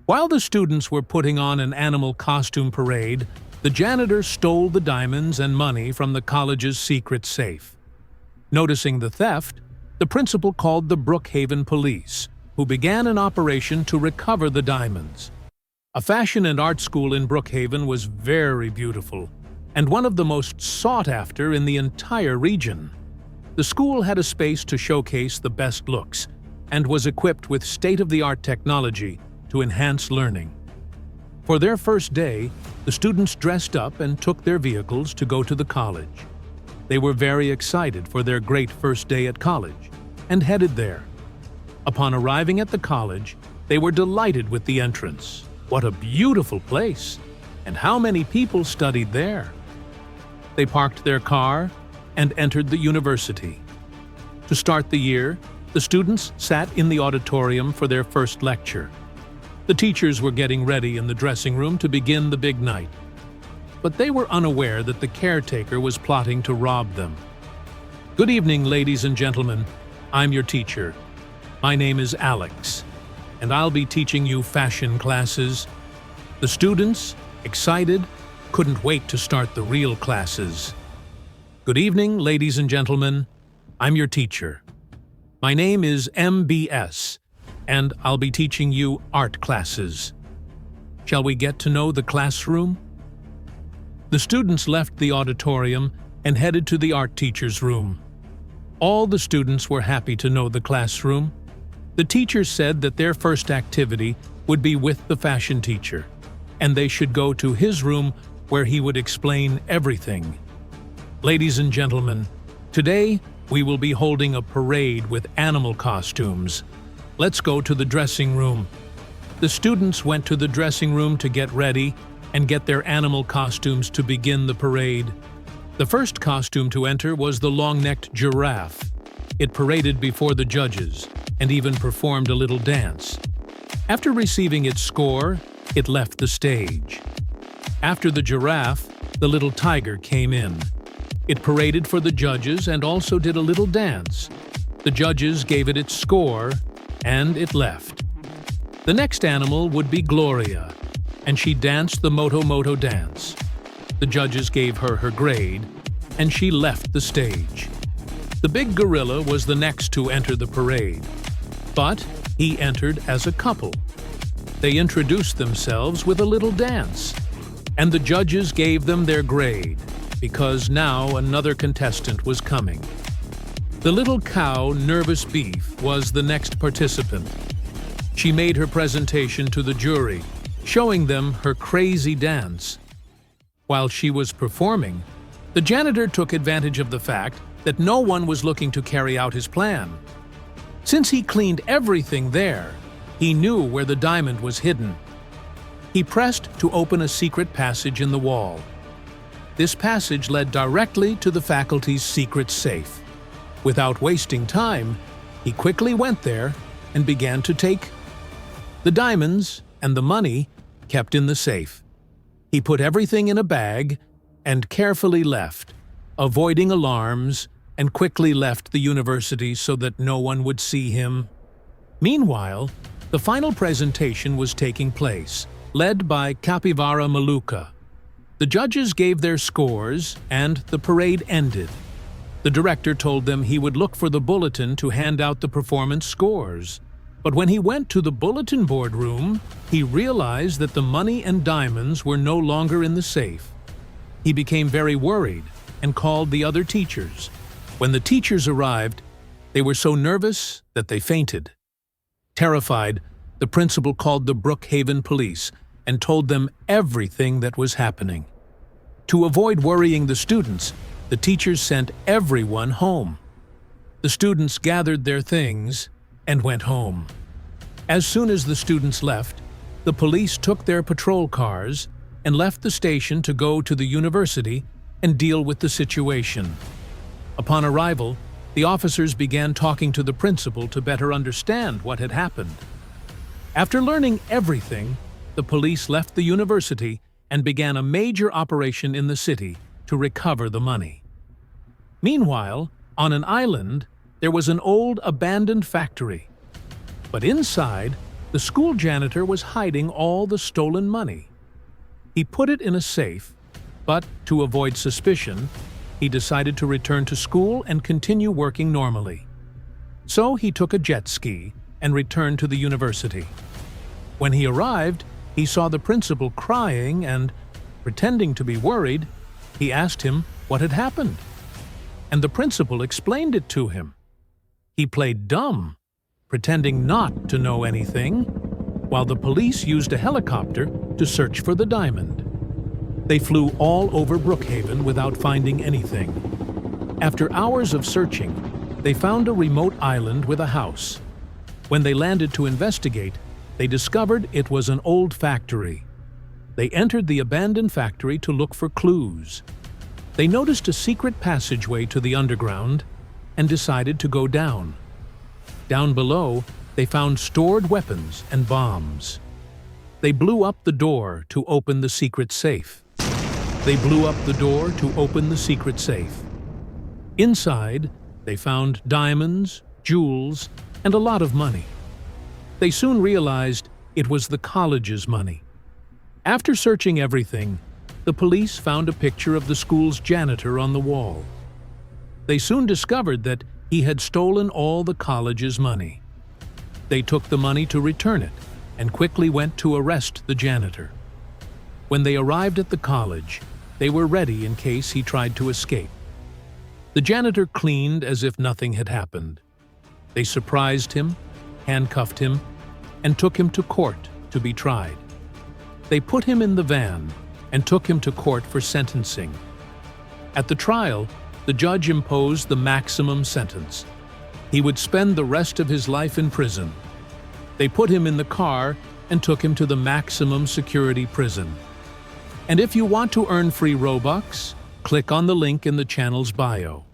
While the students were putting on an animal costume parade, the janitor stole the diamonds and money from the college's secret safe. Noticing the theft, the principal called the Brookhaven police, who began an operation to recover the diamonds. A fashion and art school in Brookhaven was very beautiful, and one of the most sought after in the entire region. The school had a space to showcase the best looks, and was equipped with state-of-the-art technology to enhance learning. For their first day, the students dressed up and took their vehicles to go to the college. They were very excited for their great first day at college, and headed there. Upon arriving at the college, they were delighted with the entrance. What a beautiful place! And how many people studied there? They parked their car and entered the university. To start the year, the students sat in the auditorium for their first lecture. The teachers were getting ready in the dressing room to begin the big night. But they were unaware that the caretaker was plotting to rob them. Good evening, ladies and gentlemen. I'm your teacher. My name is Alex, and I'll be teaching you fashion classes. The students, excited, couldn't wait to start the real classes. Good evening, ladies and gentlemen. I'm your teacher. My name is MBS, and I'll be teaching you art classes. Shall we get to know the classroom? The students left the auditorium and headed to the art teacher's room. All the students were happy to know the classroom. The teacher said that their first activity would be with the fashion teacher, and they should go to his room where he would explain everything. Ladies and gentlemen, today we will be holding a parade with animal costumes. Let's go to the dressing room. The students went to the dressing room to get ready and get their animal costumes to begin the parade. The first costume to enter was the long-necked giraffe. It paraded before the judges and even performed a little dance. After receiving its score, it left the stage. After the giraffe, the little tiger came in. It paraded for the judges and also did a little dance. The judges gave it its score, and it left. The next animal would be Gloria, and she danced the Moto Moto dance. The judges gave her her grade, and she left the stage. The big gorilla was the next to enter the parade, but he entered as a couple. They introduced themselves with a little dance, and the judges gave them their grade, because now another contestant was coming. The little cow, Nervous Beef, was the next participant. She made her presentation to the jury, showing them her crazy dance. While she was performing, the janitor took advantage of the fact that no one was looking to carry out his plan. Since he cleaned everything there, he knew where the diamond was hidden. He pressed to open a secret passage in the wall. This passage led directly to the faculty's secret safe. Without wasting time, he quickly went there and began to take the diamonds and the money kept in the safe. He put everything in a bag and carefully left, avoiding alarms, and quickly left the university so that no one would see him. Meanwhile, the final presentation was taking place, led by Capivara Maluka. The judges gave their scores, and the parade ended. The director told them he would look for the bulletin to hand out the performance scores. But when he went to the bulletin board room, he realized that the money and diamonds were no longer in the safe. He became very worried and called the other teachers. When the teachers arrived, they were so nervous that they fainted. Terrified, the principal called the Brookhaven police and told them everything that was happening. To avoid worrying the students, the teachers sent everyone home. The students gathered their things and went home. As soon as the students left, the police took their patrol cars and left the station to go to the university and deal with the situation. Upon arrival, the officers began talking to the principal to better understand what had happened. After learning everything, the police left the university and began a major operation in the city to recover the money. Meanwhile, on an island, there was an old abandoned factory. But inside, The school janitor was hiding all the stolen money. He put it in a safe, but to avoid suspicion, he decided to return to school and continue working normally. So he took a jet ski and returned to the university. When he arrived, he saw the principal crying and, pretending to be worried, he asked him what had happened. And the principal explained it to him. He played dumb, pretending not to know anything, while the police used a helicopter to search for the diamond. They flew all over Brookhaven without finding anything. After hours of searching, they found a remote island with a house. When they landed to investigate, they discovered it was an old factory. They entered the abandoned factory to look for clues. They noticed a secret passageway to the underground and decided to go down. Down below, they found stored weapons and bombs. They blew up the door to open the secret safe. Inside, they found diamonds, jewels, and a lot of money. They soon realized it was the college's money. After searching everything, the police found a picture of the school's janitor on the wall. They soon discovered that he had stolen all the college's money. They took the money to return it and quickly went to arrest the janitor. When they arrived at the college, they were ready in case he tried to escape. The janitor cleaned as if nothing had happened. They surprised him, handcuffed him, and took him to court to be tried. They put him in the van and took him to court for sentencing. At the trial, the judge imposed the maximum sentence. He would spend the rest of his life in prison. They put him in the car and took him to the maximum security prison. And if you want to earn free Robux, click on the link in the channel's bio.